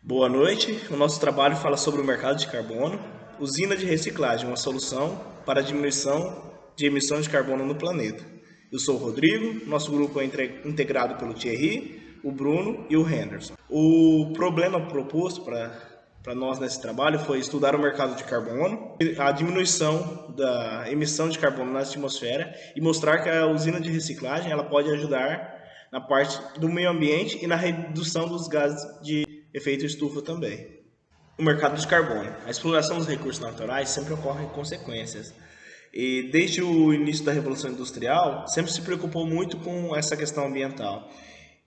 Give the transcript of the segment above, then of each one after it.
Boa noite. O nosso trabalho fala sobre o mercado de carbono, usina de reciclagem, uma solução para a diminuição de emissões de carbono no planeta. Eu sou o Rodrigo, nosso grupo é integrado pelo Thierry, o Bruno e o Henderson. O problema proposto para nós nesse trabalho foi estudar o mercado de carbono, a diminuição da emissão de carbono na atmosfera e mostrar que a usina de reciclagem ela pode ajudar na parte do meio ambiente e na redução dos gases de efeito estufa também. O mercado de carbono. A exploração dos recursos naturais sempre ocorre em consequências. E desde o início da Revolução Industrial, sempre se preocupou muito com essa questão ambiental.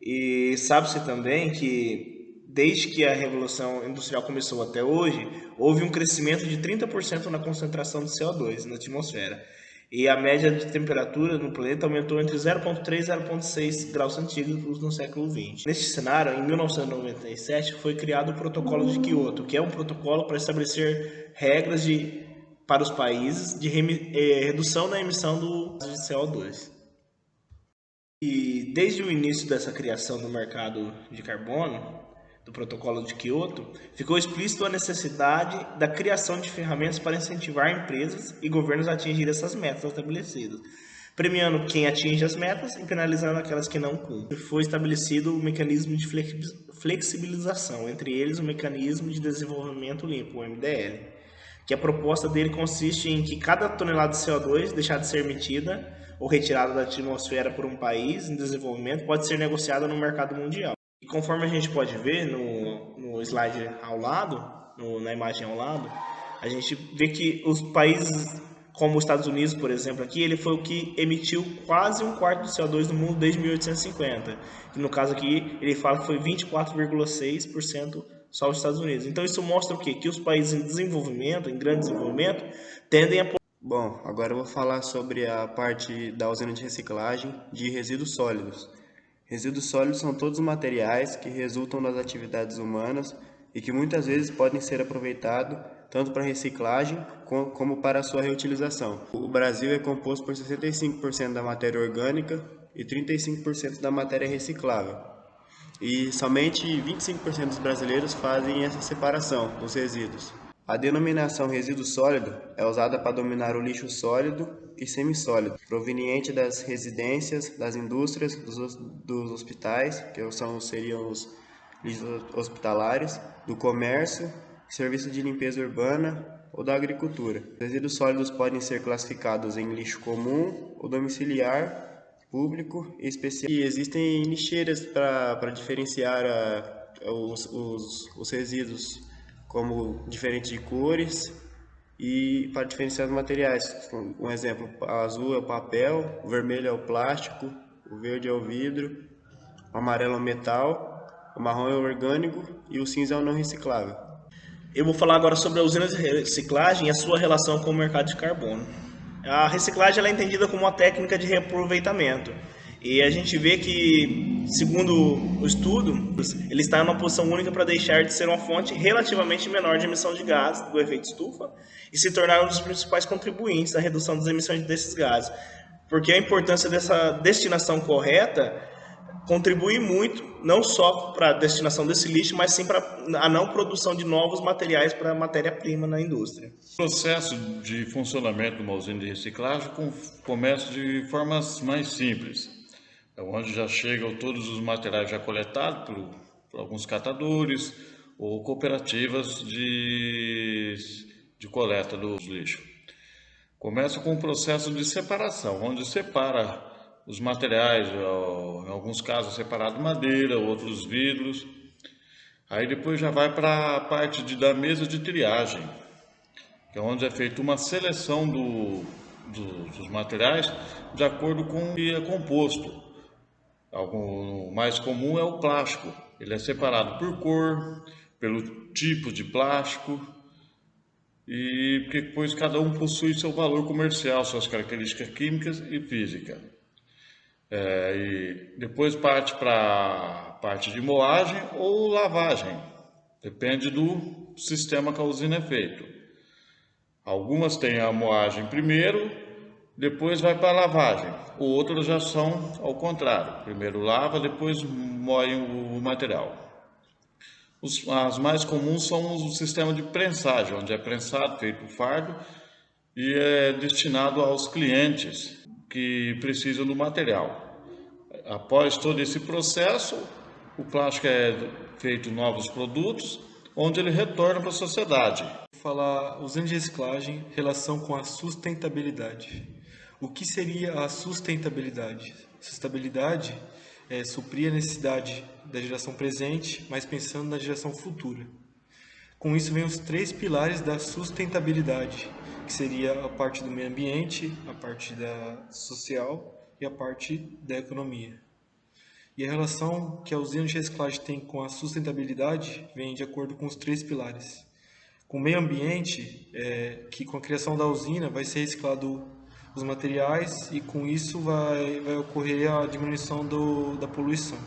E sabe-se também que desde que a Revolução Industrial começou até hoje, houve um crescimento de 30% na concentração de CO2 na atmosfera. E a média de temperatura no planeta aumentou entre 0,3 e 0,6 graus centígrados no século XX. Neste cenário, em 1997, foi criado o Protocolo de Quioto, que é um protocolo para estabelecer regras para os países de redução da emissão de CO2. E desde o início dessa criação do mercado de carbono, do Protocolo de Quioto, ficou explícito a necessidade da criação de ferramentas para incentivar empresas e governos a atingir essas metas estabelecidas, premiando quem atinge as metas e penalizando aquelas que não cumprem. Foi estabelecido o mecanismo de flexibilização, entre eles o Mecanismo de Desenvolvimento Limpo, o MDL, que a proposta dele consiste em que cada tonelada de CO2 deixar de ser emitida ou retirada da atmosfera por um país em desenvolvimento pode ser negociada no mercado mundial. E conforme a gente pode ver no slide ao lado, na imagem ao lado, a gente vê que os países como os Estados Unidos, por exemplo, aqui, ele foi o que emitiu quase um quarto do CO2 no mundo desde 1850. E no caso aqui, ele fala que foi 24,6% só os Estados Unidos. Então isso mostra o quê? Que os países em desenvolvimento, em grande desenvolvimento, tendem a... Bom, agora eu vou falar sobre a parte da usina de reciclagem de resíduos sólidos. Resíduos sólidos são todos os materiais que resultam das atividades humanas e que muitas vezes podem ser aproveitados tanto para reciclagem como para sua reutilização. O Brasil é composto por 65% da matéria orgânica e 35% da matéria reciclável. E somente 25% dos brasileiros fazem essa separação dos resíduos. A denominação resíduo sólido é usada para denominar o lixo sólido e semissólido, proveniente das residências, das indústrias, dos hospitais, que seriam os lixos hospitalares, do comércio, serviço de limpeza urbana ou da agricultura. Os resíduos sólidos podem ser classificados em lixo comum ou domiciliar, público e especial. E existem lixeiras para diferenciar os resíduos como diferentes de cores e para diferenciar os materiais. Um exemplo, o azul é o papel, o vermelho é o plástico, o verde é o vidro, o amarelo é o metal, o marrom é o orgânico e o cinza é o não reciclável. Eu vou falar agora sobre a usina de reciclagem e a sua relação com o mercado de carbono. A reciclagem ela é entendida como uma técnica de reaproveitamento. E a gente vê que, segundo o estudo, ele está em uma posição única para deixar de ser uma fonte relativamente menor de emissão de gases do efeito estufa e se tornar um dos principais contribuintes na redução das emissões desses gases. Porque a importância dessa destinação correta contribui muito, não só para a destinação desse lixo, mas sim para a não produção de novos materiais para matéria-prima na indústria. O processo de funcionamento de uma usina de reciclagem começa de formas mais simples, onde já chegam todos os materiais já coletados por alguns catadores ou cooperativas de coleta dos lixos. Começa com o processo de separação, onde separa os materiais, em alguns casos separado madeira, outros vidros. Aí depois já vai para a parte da mesa de triagem, que é onde é feita uma seleção dos materiais de acordo com o que é composto. O mais comum é o plástico. Ele é separado por cor, pelo tipo de plástico, e porque depois cada um possui seu valor comercial, suas características químicas e físicas. E depois parte para a parte de moagem ou lavagem, depende do sistema que a usina é feito. Algumas têm a moagem primeiro, depois vai para a lavagem. Outras já são ao contrário, primeiro lava, depois moe o material. As mais comuns são o sistema de prensagem, onde é prensado, feito o fardo, e é destinado aos clientes que precisam do material. Após todo esse processo, o plástico é feito novos produtos, onde ele retorna para a sociedade. Vou falar usina de reciclagem, relação com a sustentabilidade. O que seria a sustentabilidade? Sustentabilidade é suprir a necessidade da geração presente, mas pensando na geração futura. Com isso vem os 3 pilares da sustentabilidade, que seria a parte do meio ambiente, a parte da social e a parte da economia. E a relação que a usina de reciclagem tem com a sustentabilidade vem de acordo com os 3 pilares. Com o meio ambiente, que com a criação da usina vai ser reciclado os materiais e com isso vai ocorrer a diminuição da poluição.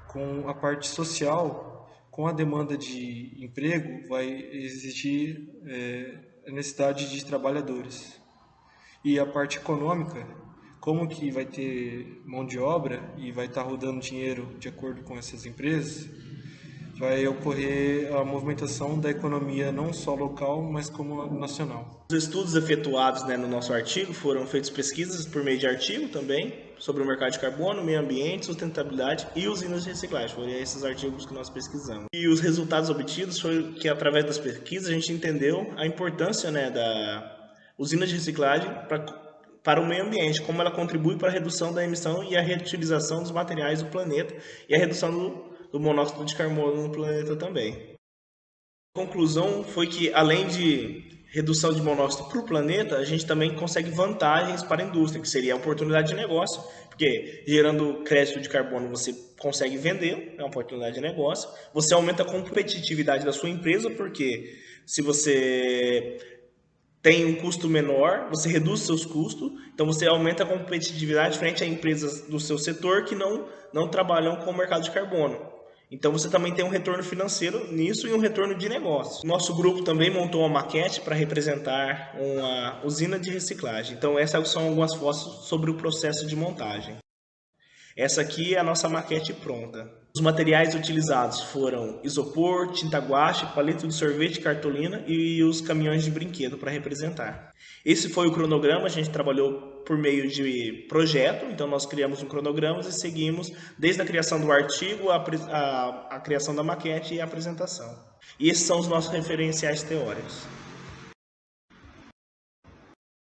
Com a parte social, com a demanda de emprego, vai exigir a necessidade de trabalhadores. E a parte econômica, como que vai ter mão de obra e vai estar rodando dinheiro de acordo com essas empresas, vai ocorrer a movimentação da economia não só local, mas como nacional. Os estudos efetuados, no nosso artigo foram feitas pesquisas por meio de artigo também, sobre o mercado de carbono, meio ambiente, sustentabilidade e usinas de reciclagem. Foram esses artigos que nós pesquisamos. E os resultados obtidos foi que, através das pesquisas, a gente entendeu a importância da usina de reciclagem para o meio ambiente, como ela contribui para a redução da emissão e a reutilização dos materiais do planeta e a redução do monóxido de carbono no planeta também. A conclusão foi que, além de redução de monóxido para o planeta, a gente também consegue vantagens para a indústria, que seria a oportunidade de negócio, porque gerando crédito de carbono você consegue vender, é uma oportunidade de negócio, você aumenta a competitividade da sua empresa, porque se você tem um custo menor, você reduz seus custos, então você aumenta a competitividade frente a empresas do seu setor que não trabalham com o mercado de carbono. Então você também tem um retorno financeiro nisso e um retorno de negócio. Nosso grupo também montou uma maquete para representar uma usina de reciclagem. Então essas são algumas fotos sobre o processo de montagem. Essa aqui é a nossa maquete pronta. Os materiais utilizados foram isopor, tinta guache, palito de sorvete, cartolina e os caminhões de brinquedo para representar. Esse foi o cronograma, a gente trabalhou por meio de projeto, então nós criamos um cronograma e seguimos desde a criação do artigo, a criação da maquete e a apresentação. E esses são os nossos referenciais teóricos.